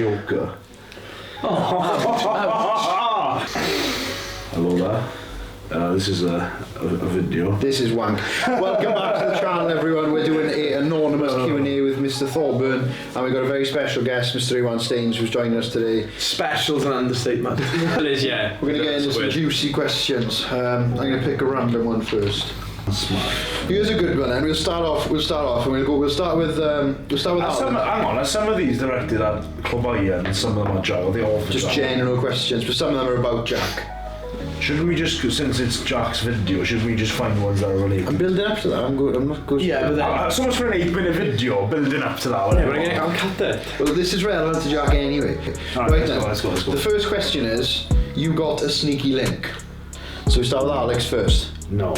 mediocre. Hello there. This is a video. This is wank. Welcome back to the channel, everyone. We're doing an anonymous Q&A with Mr. Thorburn, and we've got a very special guest, Mr. Iwan who's joining us today. Special's an understatement. It is, yeah. We're going to get into some juicy questions. I'm going to pick a random one first. Smart. Here's a good one, and we'll start off, and we'll start with Some of these directed at Clobaya and some of them are Jack. They all just general questions, but some of them are about Jack. Shouldn't we just, since it's Jack's video, should we just find ones that are related? I'm building up to that. I'm not good. Yeah, but then so much for an 8-minute video, building up to that one. Yeah, but I'll cut that. Well, this is relevant to Jack anyway. Right then. Let's go. The first question is, you got a sneaky link. So we start with Alex first. No.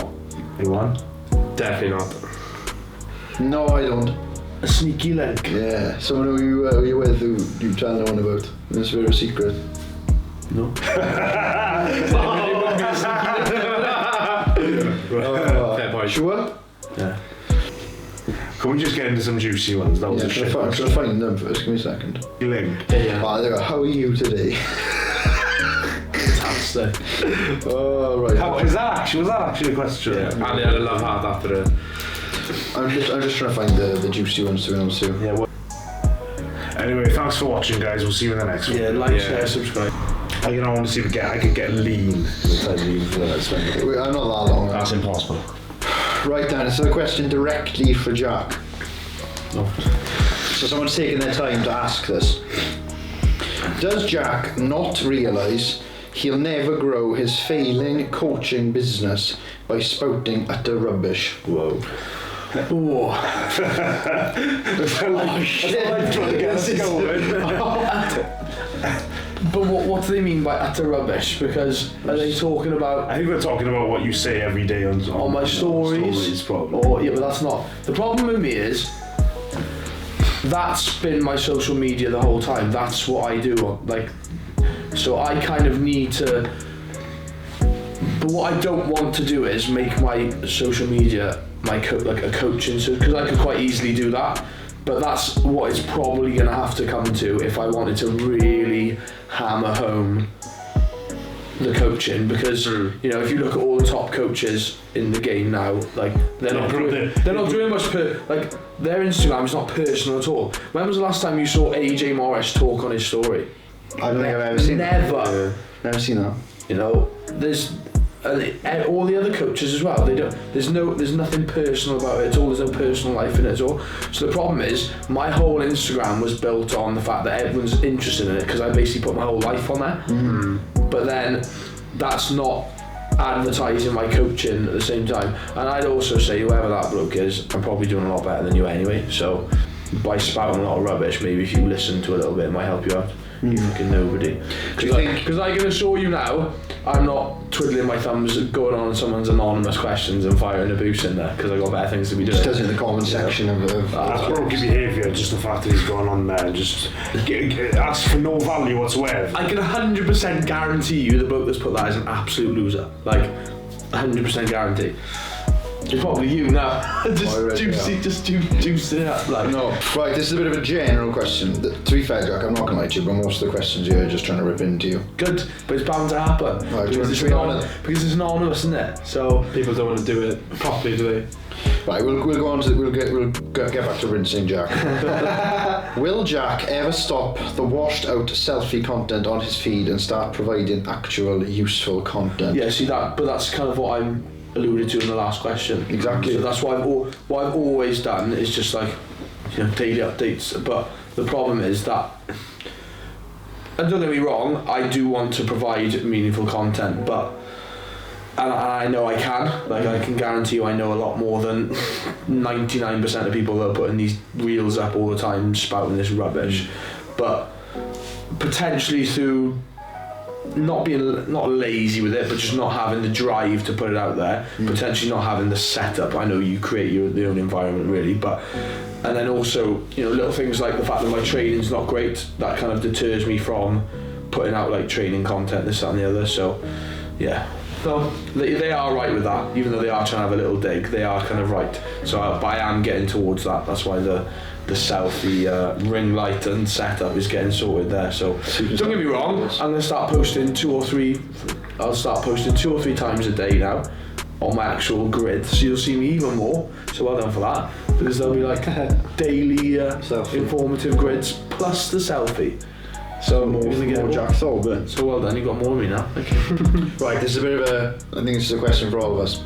Anyone? Definitely not. No, I don't. A sneaky link? Yeah, someone who you with who you tell no one about. It's a secret. No. Fair point. Sure? Yeah. Can we just get into some juicy ones? That was a shit. I'll find them first. Give me a second. Link. Yeah. Oh, there we go. How are you today? Fantastic. Oh, right. Was that actually a question? Yeah. And I had a love heart after it. I'm just trying to find the juicy ones to be honest with you. Yeah. Anyway, thanks for watching, guys. We'll see you in the next one. Yeah, like, share, subscribe. I want to see if I can get lean. I'm not that long. That's impossible. Right then, so a question directly for Jack. No. So someone's taken their time to ask this. Does Jack not realise he'll never grow his failing coaching business by spouting utter rubbish? Whoa. Oh. But what do they mean by utter rubbish? Because are they talking about? I think we're talking about what you say every day on my stories. Probably. Or yeah, but that's not. The problem with me is that's been my social media the whole time. That's what I do. Like, so I kind of need to. But what I don't want to do is make my social media my like a coaching, so because I could quite easily do that. But that's what it's probably going to have to come to if I wanted to really hammer home the coaching, because you know, if you look at all the top coaches in the game now, like they're not doing much like their Instagram is not personal at all. When was the last time you saw AJ Morris talk on his story? I don't think I've ever seen that. Never seen that. You know, there's all the other coaches as well. They don't. There's nothing personal about it at all. There's no personal life in it at all. So the problem is, my whole Instagram was built on the fact that everyone's interested in it because I basically put my whole life on there. Mm. But then, that's not advertising my coaching at the same time. And I'd also say, whoever that bloke is, I'm probably doing a lot better than you anyway. So by spouting a lot of rubbish, maybe if you listen to a little bit, it might help you out. You fucking nobody. Because I can assure you now, I'm not twiddling my thumbs going on someone's anonymous questions and firing abuse in there, because I've got better things to be doing. Just does it in the comment section of that's broken behaviour, just the fact that he's gone on there and just asks for no value whatsoever. I can 100% guarantee you the bloke that's put that is an absolute loser. Like, 100% guarantee. It's probably you now. just juicing it up. Like. No. Right, this is a bit of a general question. To be fair, Jack, I'm not going to lie to you, but most of the questions here are just trying to rip into you. Good, but it's bound to happen. Right, because it's anonymous, isn't it? So people don't want to do it properly, do they? Right, we'll go on to we'll get back to rinsing Jack. Will Jack ever stop the washed out selfie content on his feed and start providing actual useful content? Yeah, see that, but that's kind of what I'm alluded to in the last question. Exactly. So that's what I've always done is just like, you know, daily updates. But the problem is that, and don't get me wrong, I do want to provide meaningful content, but and I know I can. Like, I can guarantee you I know a lot more than 99% of people that are putting these reels up all the time spouting this rubbish. But potentially through not lazy with it, but just not having the drive to put it out there, potentially not having the setup. I know you create your own environment really, but and then also, you know, little things like the fact that my training's not great, that kind of deters me from putting out like training content, this, that and the other. So yeah, so they are right with that, even though they are trying to have a little dig, they are kind of right. So but I am getting towards that. That's why the the selfie ring light and setup is getting sorted there. So don't get me wrong, I'm gonna start posting 2 or 3 times a day now on my actual grid, so you'll see me even more. So well done for that, because there'll be like daily informative grids plus the selfie. So more Jack Thorburn. So well done, you got more of me now. Okay. Right, this is a bit of a, I think this is a question for all of us.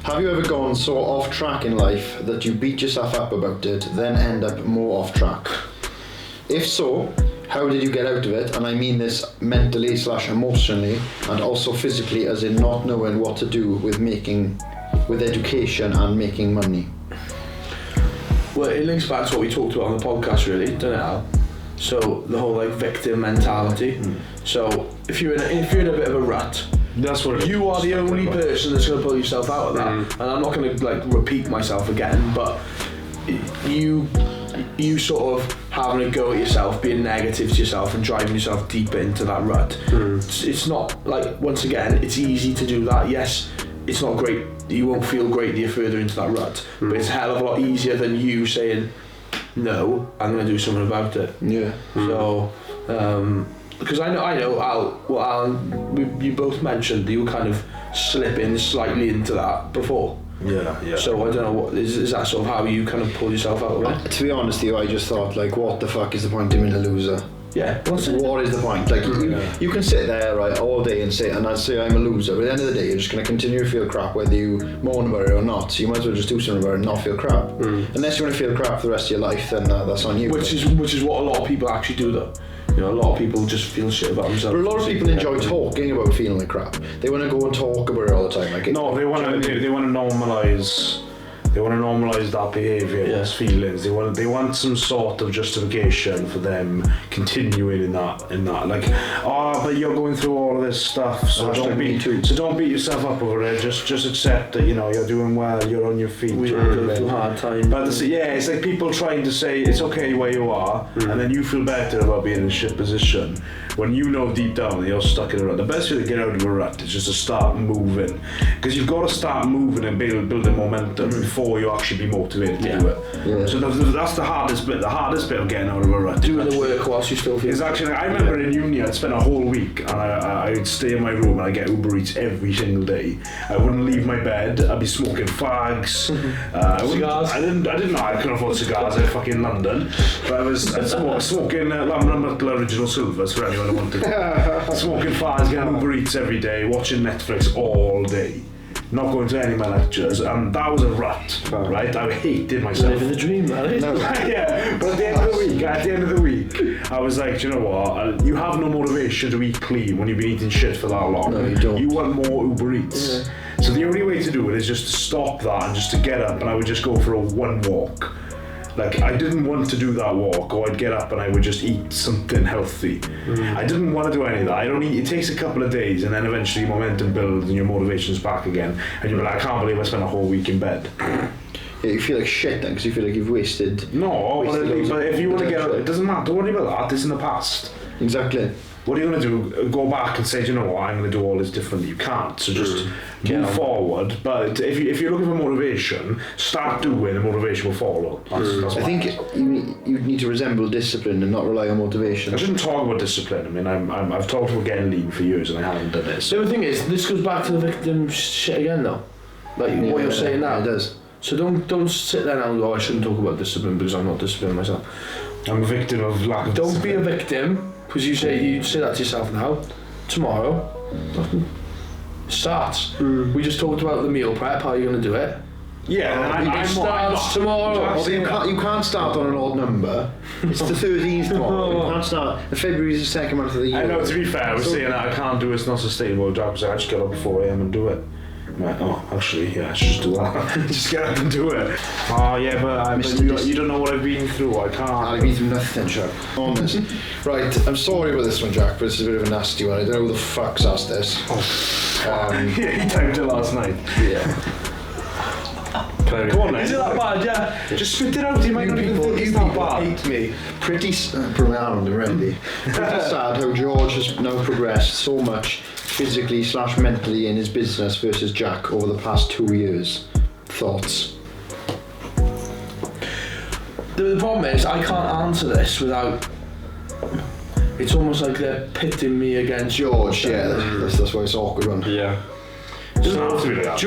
Have you ever gone so off track in life that you beat yourself up about it, then end up more off track? If so, how did you get out of it? And I mean this mentally / emotionally, and also physically, as in not knowing what to do with education and making money. Well, it links back to what we talked about on the podcast, really, doesn't it, Al? So the whole like victim mentality. So if you're in a bit of a rut, that's what you are the only person that's going to pull yourself out of that. And I'm not going to like repeat myself again, but you sort of having a go at yourself, being negative to yourself and driving yourself deeper into that rut. It's not like, once again, it's easy to do that. Yes, it's not great, you won't feel great the further into that rut, but it's a hell of a lot easier than you saying, no, I'm going to do something about it. Yeah. So, because I know Al, you both mentioned that you were kind of slipping slightly into that before. Yeah. So I don't know, what is that sort of how you kind of pull yourself out of it? To be honest with you, I just thought, like, what the fuck is the point of being a loser? Yeah. What is the point? Like, you can sit there, right, all day and I'd say I'm a loser, but at the end of the day, you're just going to continue to feel crap whether you moan about it or not, so you might as well just do something about it and not feel crap. Unless you want to feel crap for the rest of your life, then that's on you. Which is what a lot of people actually do, though. You know, a lot of people just feel shit about themselves. But a lot of people enjoy talking about feeling like crap. They want to go and talk about it all the time. Like, they want to normalise. They want to normalise that behaviour, those feelings. They want some sort of justification for them continuing in that. Like, but you're going through all of this stuff, so don't beat yourself up over it. Just accept that, you know, you're doing well, you're on your feet. We go through hard time. But it's like people trying to say it's okay where you are, and then you feel better about being in a shit position when you know deep down that you're stuck in a rut. The best way to get out of a rut is just to start moving, because you've got to start moving and building momentum before you actually be motivated to do it. Yeah. So that's the hardest bit. The hardest bit of getting out of a rut. Doing the work whilst you still feel. It's actually, I remember in uni I'd spend a whole week and I'd stay in my room and I'd get Uber Eats every single day. I wouldn't leave my bed. I'd be smoking fags. Cigars. I didn't know I couldn't afford cigars in fucking London, but I'd smoking Lambert Original Silvers for anyone who wanted. Smoking fags, getting Uber Eats every day, watching Netflix all day. Not going to any of my lectures, and that was a rut, right? I hated myself. Living the dream, man. No, yeah, but at the end of the week, I was like, do you know what? You have no motivation to eat clean when you've been eating shit for that long. No, you don't. You want more Uber Eats. Yeah. So the only way to do it is just to stop that and just to get up, and I would just go for one walk. Like, I didn't want to do that walk, or I'd get up and I would just eat something healthy. I didn't want to do any of that. It takes a couple of days, and then eventually momentum builds and your motivation's back again, and you're like, I can't believe I spent a whole week in bed. Yeah, you feel like shit then, because you feel like you've wasted. No, but if you want to get out, it doesn't matter. Don't worry about that. It's in the past. Exactly. What are you going to do? Go back and say, do you know what, I'm going to do all this differently. You can't, so just move forward. But if you're looking for motivation, start doing, and motivation will follow. That's I think you need to resemble discipline and not rely on motivation. I shouldn't talk about discipline. I mean, I've talked about getting lean for years and I haven't done it. The other thing is, this goes back to the victim shit again, though. Like what you're saying now. Yeah, it does. So don't sit there now and go, I shouldn't talk about discipline because I'm not disciplined myself. I'm a victim of lack of discipline. Don't be a victim. Because you say that to yourself now. Tomorrow, starts. We just talked about the meal prep. How are you going to do it? Yeah, it starts tomorrow. You can't start on an odd number. It's the 13th tomorrow. You can't start. February is the second month of the year. I know. To be fair, I was saying that I can't do it. It's not sustainable. Jack was like, I just get up at 4 a.m. and do it. I'm like, actually, yeah, I should just do that. Just get up and do it. Oh, yeah, but you don't know what I've been through. I can't. I've been through nothing, Jack. Honest. Right, I'm sorry about this one, Jack, but it's a bit of a nasty one. I don't know who the fuck's asked this. Yeah, he typed it last night. Yeah. Go on, then. Is it that bad? Yeah. Just spit it out. You might not even think it's that bad. Hate me. Pretty sad how George has now progressed so much physically / mentally in his business versus Jack over the past 2 years. Thoughts? The problem is I can't answer this without. It's almost like they're pitting me against George. Yeah, that's why it's awkward one. Yeah. Doesn't have to be like that.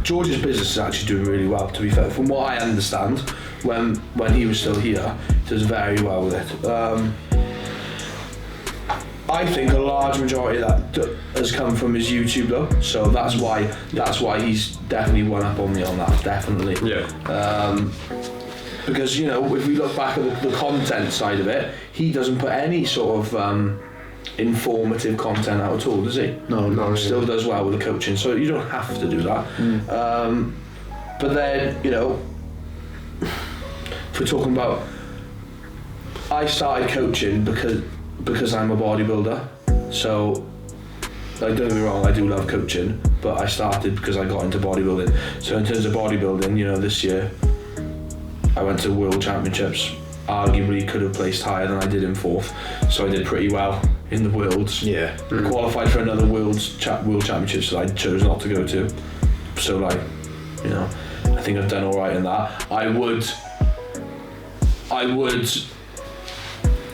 George's business is actually doing really well, to be fair. From what I understand, when he was still here, he does very well with it. I think a large majority of that has come from his YouTube though, so that's why he's definitely one up on me on that, definitely. Yeah. Because, you know, if we look back at the content side of it, he doesn't put any sort of informative content out at all, does he? No. Still does well with the coaching, so you don't have to do that. But then, you know, if we're talking about, I started coaching because I'm a bodybuilder, so like, don't get me wrong, I do love coaching, but I started because I got into bodybuilding. So in terms of bodybuilding, you know, this year I went to World Championships, arguably could have placed higher than I did in 4th, so I did pretty well in the Worlds. Yeah. Qualified for another World Championships that I chose not to go to, so like, you know, I think I've done alright in that. I would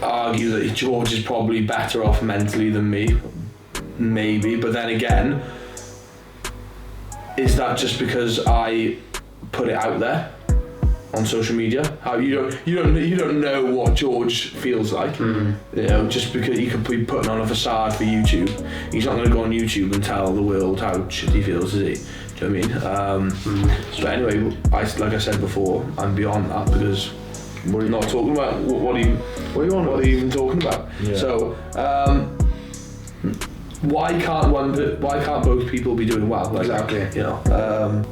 argue that George is probably better off mentally than me, maybe, but then again, is that just because I put it out there on social media? How you don't know what George feels like. You know, just because he could be putting on a facade for YouTube, he's not going to go on YouTube and tell the world how shit he feels, is he? Do you know what I mean? So anyway, like I said before, I'm beyond that because we're not talking about what are you even talking about? Yeah. So why can't both people be doing well? Like, Exactly. You know,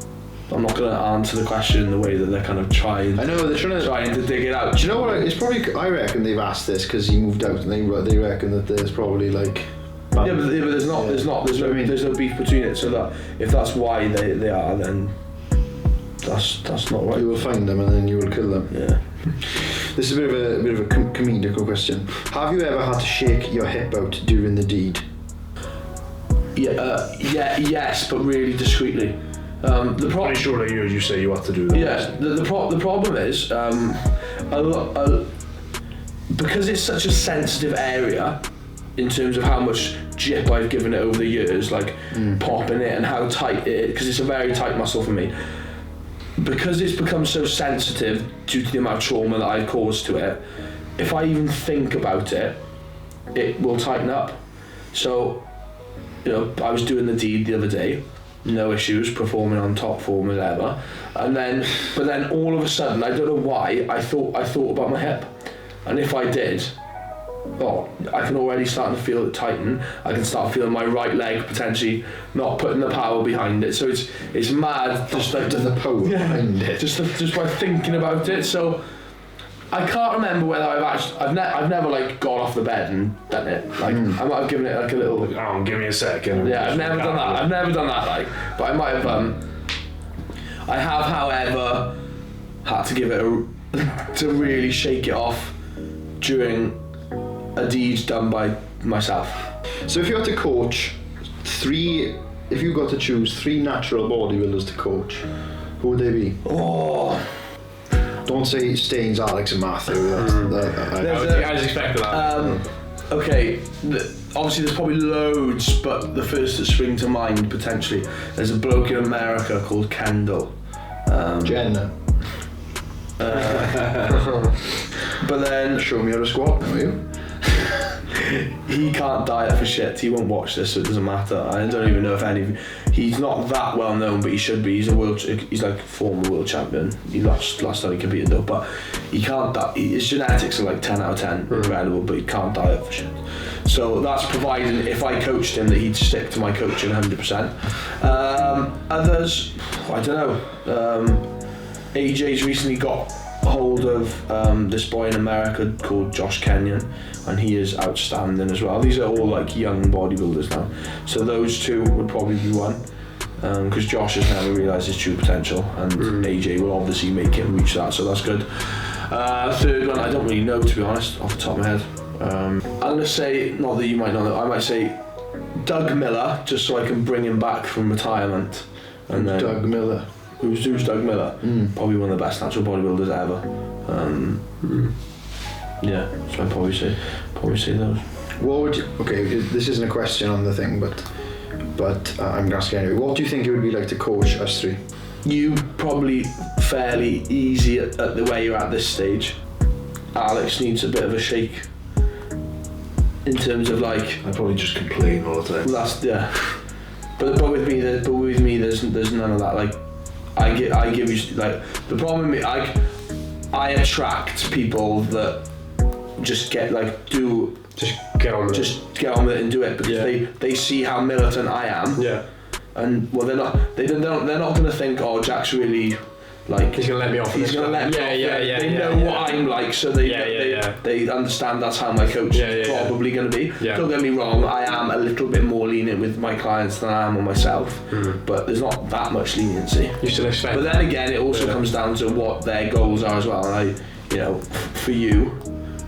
I'm not going to answer the question in the way that they're kind of trying. I know they're trying to dig it out. Do you know what? It's probably. I reckon they've asked this because he moved out, and they reckon that there's probably like. Yeah, but there's no beef between it. So that if that's why they are, then that's not right. You will find them and then you will kill them. Yeah. This is a bit of a comedic question. Have you ever had to shake your hip out during the deed? Yes, but really discreetly. Pretty sure I heard you say you had to do that. Yeah, the problem is, because it's such a sensitive area in terms of how much jip I've given it over the years, like popping it and how tight it is, because it's a very tight muscle for me. Because it's become so sensitive due to the amount of trauma that I've caused to it, if I even think about it, it will tighten up. So, you know, I was doing the deed the other day, no issues, performing on top form as ever, but then all of a sudden, I don't know why, I thought about my hip, and if I did, I can already start to feel it tighten. I can start feeling my right leg potentially not putting the power behind it. So it's mad. Just like the power behind it. Just by thinking about it. So I can't remember whether I've never like got off the bed and done it. Like I might have given it like a little. Give me a second. Yeah, I've never done that. I've never done that. Like, but I might have. I have, however, had to give it to really shake it off during a deed done by myself. So if you had to coach if you got to choose 3 natural bodybuilders to coach, who would they be? Don't say Staines, Alex and Matthew. I was expecting that. Okay, obviously there's probably loads, but the first that spring to mind potentially, there's a bloke in America called Kendall. Jenna. But then Show me how to squat, will you? he can't diet for shit. He won't watch this, so it doesn't matter. I don't even know if he's not that well known, but he should be. He's like former world champion. He lost last time he competed though, but he can't diet. His genetics are like 10 out of 10, incredible, but he can't diet for shit. So that's providing if I coached him that he'd stick to my coaching 100%. Others, I don't know. AJ's recently got hold of this boy in America called Josh Kenyon, and he is outstanding as well. These are all like young bodybuilders now, so those 2 would probably be one, because Josh has never realised his true potential, and AJ will obviously make him reach that, so that's good. Third one, I don't really know, to be honest, off the top of my head. I'm gonna say, not that you might know, I might say Doug Miller, just so I can bring him back from retirement. And then Doug Miller. who's Doug Miller, probably one of the best natural bodybuilders ever. Yeah, so I'd probably say those. What would you, okay, this isn't a question on the thing, but I'm gonna ask you anyway. What do you think it would be like to coach us three? You probably fairly easy at the way you're at this stage. Alex needs a bit of a shake in terms of like. I probably just complain all the time. Yeah. But with me there's none of that. Like I give you like the problem with me, I attract people that just get get on with it and do it because they see how militant I am. Yeah. And well, they're not going to think, oh, Jack's really like he's gonna let me off. He's gonna let me off. They know what I'm like, so they understand that's how my coach is probably going to be. Yeah. Don't get me wrong, I am a little bit more lenient with my clients than I am on myself, but there's not that much leniency. You still expect. But then again, it also comes down to what their goals are as well. And for you,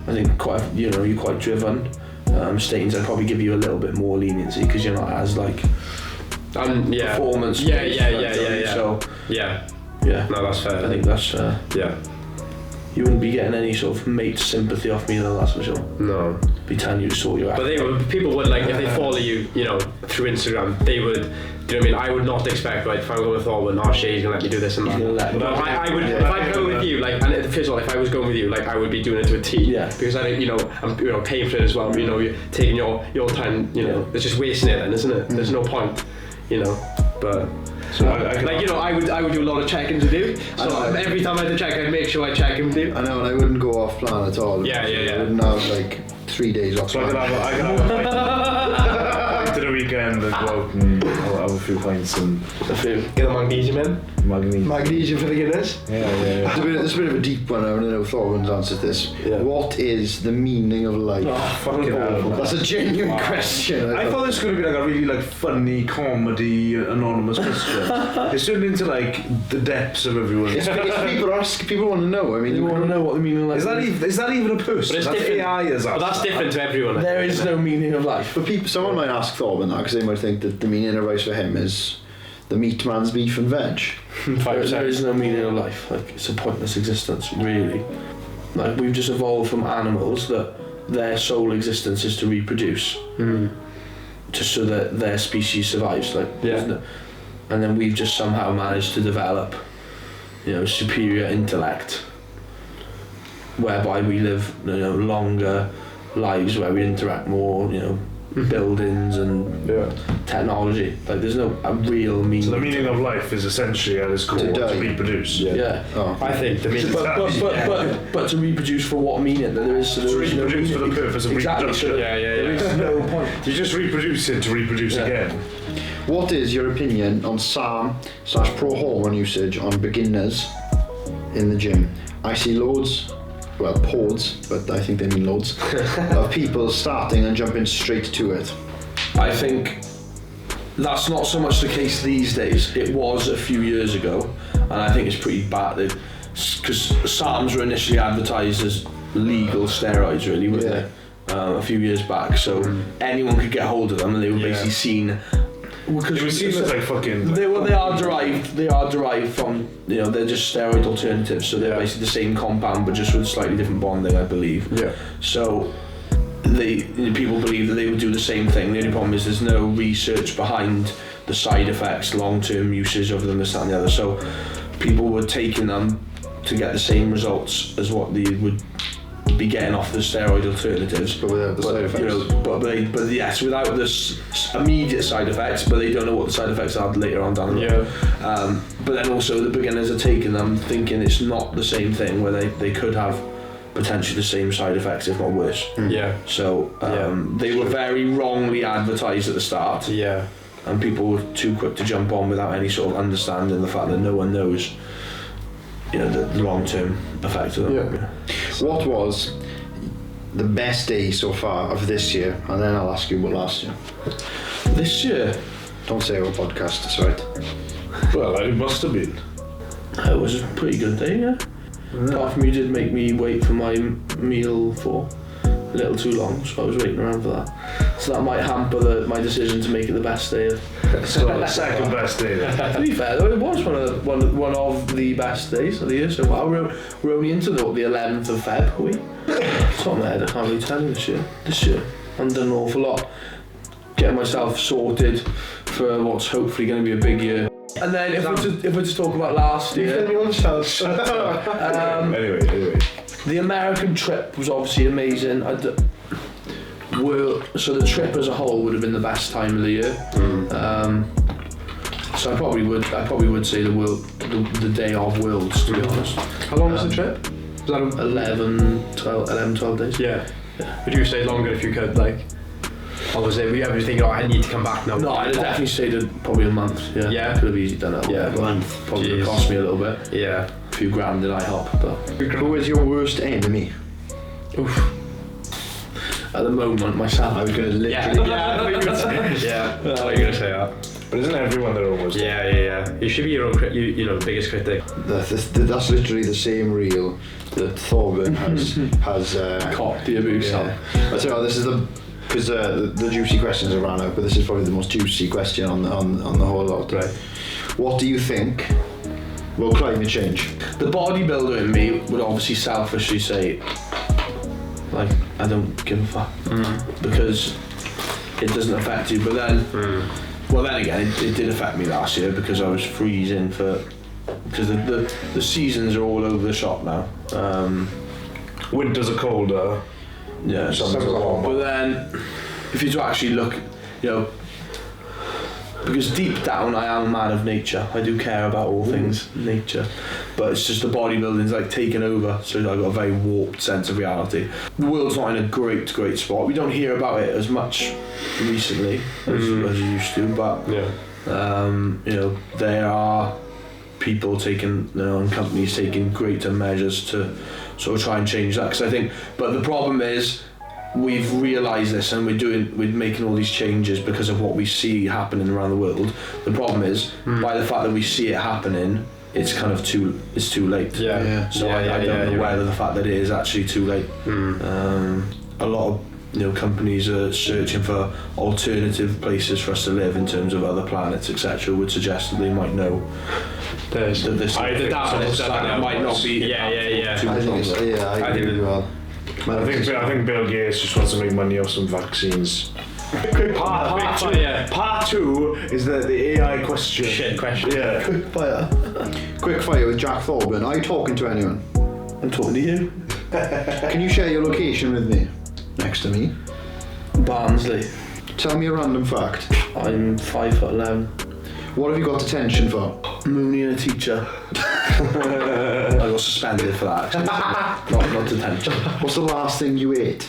I think you're quite driven. Staines, I'd probably give you a little bit more leniency because you're not as like. Performance. So no, that's fair. I think that's you wouldn't be getting any sort of mate sympathy off me, though. That's for sure. No, be telling you to sort your. But people would like if they follow you, through Instagram, they would. Do you know what I mean? I would not expect, right, if I'm going with Thorburn, Shay's gonna let me do this and that. But I would, if I'm going with you, like, and first of all, if I was going with you, like, I would be doing it to a T. Yeah. Because I, I'm, paying for it as well. You're taking your time. It's just wasting it, then, isn't it? There's no point. But so I would do a lot of check-ins with you. So every time I had to check, I'd make sure I check in with you. I know, and I wouldn't go off plan at all. Yeah. I wouldn't have like 3 days off. So I could have a fight to the weekend and go out and have a few pints and get the magnesium in. Magnesium for the Guinness. Yeah. It's a bit of a deep one. I don't know if Thorburn answered this. Yeah. What is the meaning of life? Oh, fucking hell. That's a genuine question. I thought this was going to be like a really funny comedy anonymous question. It's turned into like the depths of everyone. It's people want to know. I mean, they want to know what the meaning of life is. That even a person? But it's AI is but that's different to everyone. There is no meaning of life. But someone might ask Thorburn that because they might think that the meaning of life for him is the meat man's beef and veg. There is no meaning of life. Like, it's a pointless existence, really. Like, we've just evolved from animals that their sole existence is to reproduce, just so that their species survives. And then we've just somehow managed to develop, superior intellect, whereby we live, longer lives where we interact more, buildings and technology. Like, there's no real meaning. So the meaning of life is essentially at its core to reproduce. I think the meaning. But to reproduce for what meaning? There is. So there is reproduce for the purpose of reproduction. There is no point. You just reproduce it to reproduce again. What is your opinion on SARM/pro hormone usage on beginners in the gym? I see loads. Well, pods, but I think they mean loads, of people starting and jumping straight to it. I think that's not so much the case these days. It was a few years ago, and I think it's pretty bad because SARMs were initially advertised as legal steroids, really, weren't they? A few years back, so anyone could get hold of them, and they were basically seen. Because it was seen as like fucking. They are derived from they're just steroid alternatives, so they're basically the same compound but just with slightly different bonding, I believe. Yeah. So people believe that they would do the same thing. The only problem is there's no research behind the side effects, long-term usage of them, this, that, and the other. So people were taking them to get the same results as what they would be getting off the steroid alternatives, but without the side effects. But yes, without the immediate side effects, but they don't know what the side effects are later on down the road. But then also the beginners are taking them thinking it's not the same thing, where they could have potentially the same side effects, if not worse. So they were very wrongly advertised at the start. And people were too quick to jump on without any sort of understanding the fact that no one knows the long-term effect of them. What was the best day so far of this year? And then I'll ask you what last year. This year? Don't say our podcast, that's right. Well, it must have been. It was a pretty good day, Apart from you did make me wait for my meal for a little too long, so I was waiting around for that. So that might hamper my decision to make it the best day of. So second best day then. To be fair, though, it was one of the best days of the year so far. We're only into the 11th of Feb, are we? Top of my head, I can't really tell you this year. I've done an awful lot. Getting myself sorted for what's hopefully going to be a big year. And then if we're to talk about last year... Anyway. The American trip was obviously amazing. So the trip as a whole would have been the best time of the year. So I probably would say the day of Worlds, to be honest. How long was the trip? Was that 11, 12 days? Yeah. Would you stay longer if you could, like? Or was it, were you ever thinking, oh, I need to come back now? No, I'd have definitely stayed probably a month. Yeah. Yeah? Could have easily done it. Yeah, a month. Probably would have cost me a little bit. Yeah. A few grand in IHOP, but... Who is your worst enemy? Oof. At the moment, myself. I was going to literally... Yeah, I thought you were going to say that. I thought you were going to say that. But isn't everyone their own worst? Yeah. You should be your own, biggest critic. That's literally the same reel that Thorburn has Caught the abuse. Yeah. I tell you what, this is because the juicy questions have ran out, but this is probably the most juicy question on the whole lot. Right. What do you think will climate change? The bodybuilder in me would obviously selfishly say, like, I don't give a fuck. Because it doesn't affect you. But then, well then again, it did affect me last year because I was freezing because the seasons are all over the shop now. Winters are colder. Yeah, Summers are warmer. but then if you to actually look, because deep down I am a man of nature. I do care about all things nature, but it's just the bodybuilding's like taken over, so I've got a very warped sense of reality. The world's not in a great spot. We don't hear about it as much recently as you used to, but there are people taking, and companies taking greater measures to sort of try and change that. Because I think, but the problem is, we've realised this and we're making all these changes because of what we see happening around the world. The problem is, by the fact that we see it happening, it's kind of too late. Yeah. So I don't know whether the fact that it is actually too late. A lot of companies are searching for alternative places for us to live in terms of other planets, etc. Would suggest that they might know that this might not be. I agree well. I think Bill Gates just wants to make money off some vaccines. Part two is the AI question. Shit question. Yeah. Quick fire with Jack Thorburn. Are you talking to anyone? I'm talking to you. Can you share your location with me? Next to me. Barnsley. Tell me a random fact. I'm 5'11". What have you got detention for? Mooning a teacher. I got suspended for that actually. not detention. What's the last thing you ate?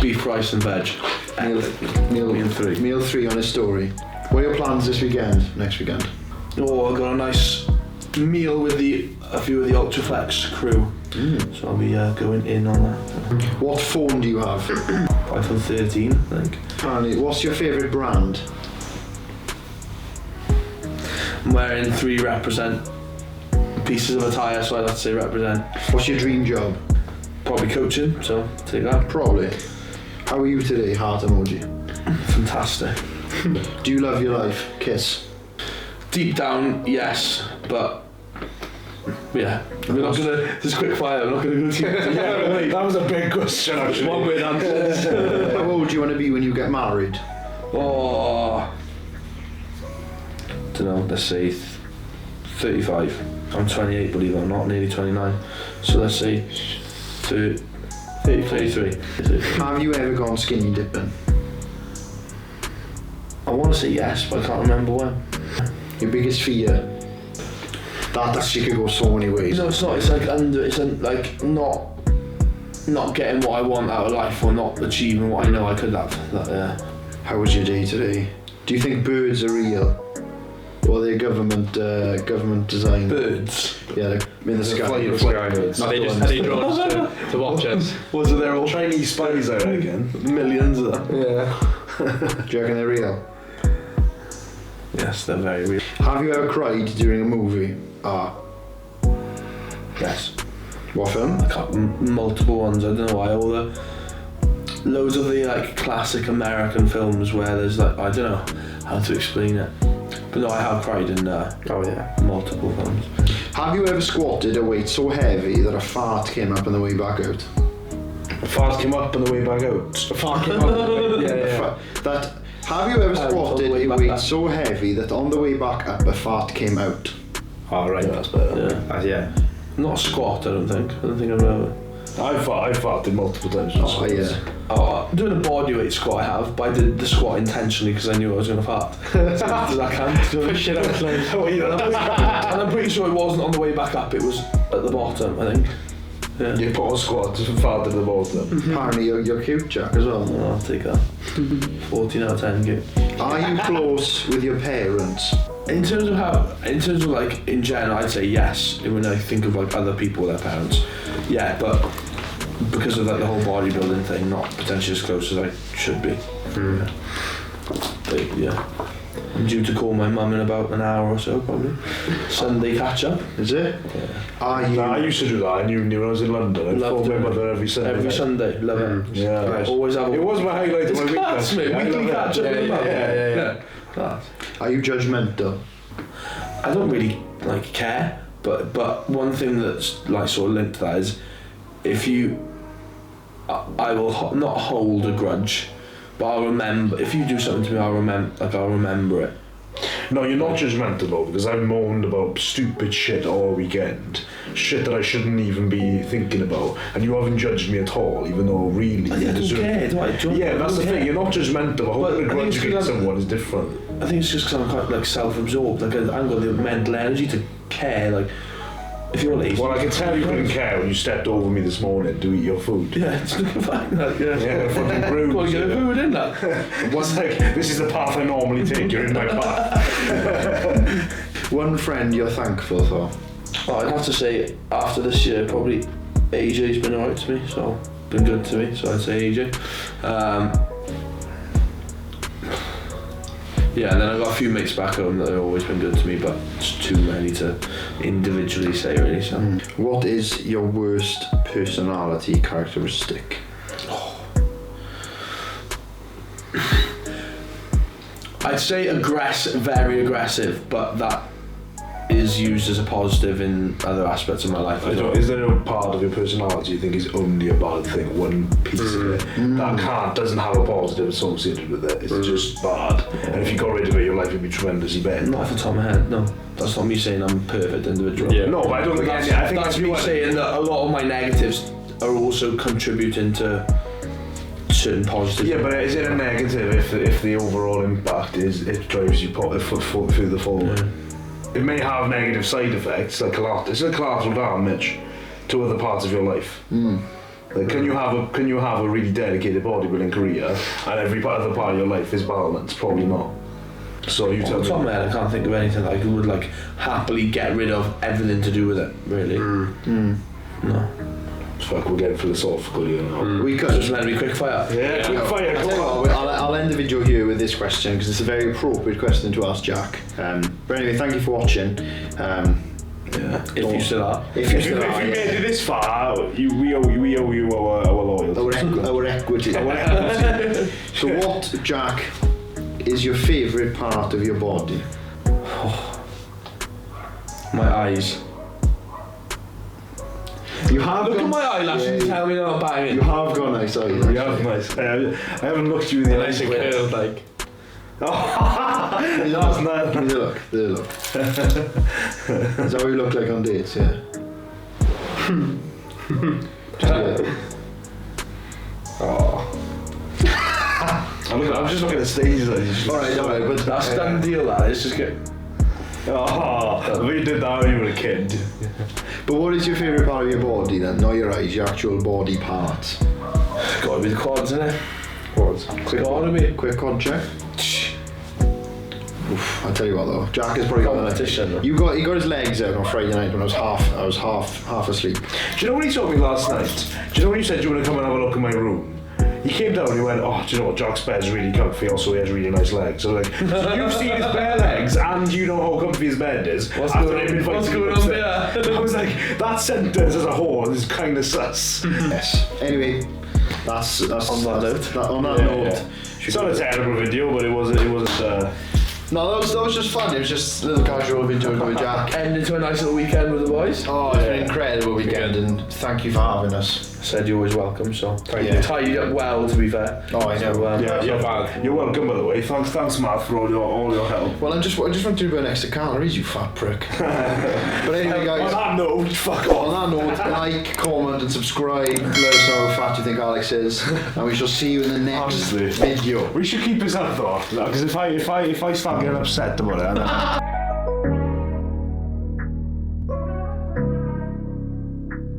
Beef, rice and veg. Meal 3. Meal 3 on his story. What are your plans this weekend? Next weekend? Oh, I got a nice meal with a few of the Ultraflex crew. So I'll be going in on that. What phone do you have? iPhone 13, I think. Apparently, what's your favourite brand? I'm wearing 3 represent pieces of attire, so I'd have to say represent. What's your dream job? Probably coaching, so take that. Probably. How are you today? Heart emoji. Fantastic. Do you love your life? Kiss. Deep down, yes, but yeah, we're not gonna. This quick fire. We're not gonna go too. That was a big question actually. One word answers. How old do you want to be when you get married? Oh, don't know. Let's say 35. I'm 28, believe it or not, nearly 29. So let's say 33. Have you ever gone skinny dipping? I want to say yes, but I can't remember when. Your biggest fear? That actually could go so many ways. No, it's not. It's like not getting what I want out of life, or not achieving what I know I could have. Yeah. How was your day today? Do you think birds are real? Or they're government designed? Birds. Yeah, like in the sky. Flying birds. Are they drones to watch us? Was it their all Chinese spies, I reckon. millions of them? Yeah. Do you reckon they're real? Yes, they're very real. Have you ever cried during a movie? Yes. What film? Multiple ones. I don't know why. loads of the like classic American films where there's like, I don't know how to explain it, but no, I have cried in multiple films. Have you ever squatted a weight so heavy that a fart came up on the way back out? A fart came up on the way back out. A fart came up. Yeah. Have you ever squatted a weight so heavy that on the way back up a fart came out? Oh, right, that's better. Yeah. Not a squat, I don't think I've ever. I've farted multiple times. Oh, yeah. Oh, doing a bodyweight squat I have, but I did the squat intentionally because I knew I was going to fart. Does that count? Push it out close. And I'm pretty sure it wasn't on the way back up, it was at the bottom, I think. Yeah. You put on squat and farted at the bottom. Apparently you're cute, Jack, as well. Oh, I'll take that. 14 out of 10 good. Are you close with your parents? In terms of like, in general, I'd say yes, when I think of like other people, their parents. Yeah, but because of like the whole bodybuilding thing, not potentially as close as I should be. But yeah. I'm due to call my mum in about an hour or so, probably. Sunday catch up. Is it? Yeah. I used to do that. I knew when I was in London. I'd phone my mother every Sunday. Every Sunday, love it. Yeah. Right. Always have. It was my highlight of my week. Class, mate. Weekly catch up with your mum. Yeah. Class. Are you judgmental? I don't really like care, but one thing that's like sort of linked to that is if you, I will not hold a grudge, but I'll remember if you do something to me. I'll remember it. No, you're not judgmental though, because I've moaned about stupid shit all weekend, shit that I shouldn't even be thinking about, and you haven't judged me at all, even though really I don't care. Yeah, that's the thing. You're not judgmental. Holding a grudge against someone is different. I think it's just because I'm quite like self-absorbed. Like I haven't got the mental energy to care. Like if you're lazy. Well, I can tell you didn't care when you stepped over me this morning to eat your food. Yeah, it's looking fine. Like, Yeah, fucking rude. Got to get a food in that. What's like? This is the path I normally take. You're in my path. One friend you're thankful for? Oh, I'd have to say after this year, probably AJ's been alright to me. So been good to me. So I'd say AJ. Yeah, and then I've got a few mates back home that have always been good to me, but it's too many to individually say really. So. What is your worst personality characteristic? I'd say very aggressive, but that is used as a positive in other aspects of my life. Is there a part of your personality you think is only a bad thing, one piece of it, that doesn't have a positive associated with it? It's just bad. And if you got rid of it, your life would be tremendously better. Not off the top of my head, no. That's not me saying I'm a perfect individual. Yeah. No, but I don't think I think that's me saying that a lot of my negatives are also contributing to certain positives. Yeah, but is it a negative if the overall impact is it drives you further forward? Yeah. It may have negative side effects, like it's a collateral damage to other parts of your life. Like, can you have a really dedicated bodybuilding career and every other part of your life is balanced? Probably not. So you tell me. Top of my head, I can't think of anything that I would like happily get rid of everything to do with it. Really. No. Fuck, we're getting philosophical, you know. We could just let me quick fire. Yeah, quick fire. I'll end the video here with this question because it's a very appropriate question to ask Jack. But anyway, thank you for watching. If you still are. If you made it this far, we owe you our loyalty. Our equity. So what, Jack, is your favourite part of your body? My eyes. You have Look at my eyelashes and tell me they're not banging. You have got nice eyelashes. You have nice. I haven't looked you in the eyes Nice yet. curled, like. That's not. There look. Is that what you look like on dates? Yeah. I'm just looking at stages. Alright, but That's done deal. That it's just get. We did that when you were a kid. But what is your favourite part of your body then? Not your eyes, your actual body parts. Gotta be the quads, innit? Quads. Gotta be. Quick quad check. Oof, I'll tell you what though, Jack has probably got competition. He got his legs out on Friday night when I was half asleep. Do you know what he told me last night? Do you know when you said you want to come and have a look in my room? He came down and he went, oh, do you know what, Jack's bed's really comfy, also he has really nice legs. So like, so you've seen his bare legs and you know how comfy his bed is. What's going on there? I was like, that sentence as a whole is kind of sus. Yes. Anyway, That's On that note. On that note. Yeah. It's not a terrible video, but it wasn't. No, that was just fun. It was just a little casual video with Jack. End into a nice little weekend with the boys. Oh, it's been an incredible weekend, and thank you for having us. Said you're always welcome, so you. tied up well, to be fair. Oh, I know. So, You're welcome, by the way. Thanks, Matt, for all your help. Well, I just want to do a bit of extra calories, you fat prick. But anyway, guys. On that note, fuck off. On that note, like, comment, and subscribe. Let us know how fat you think Alex is, and we shall see you in the next Honestly. video. We should keep this up though, because if I start getting upset about it,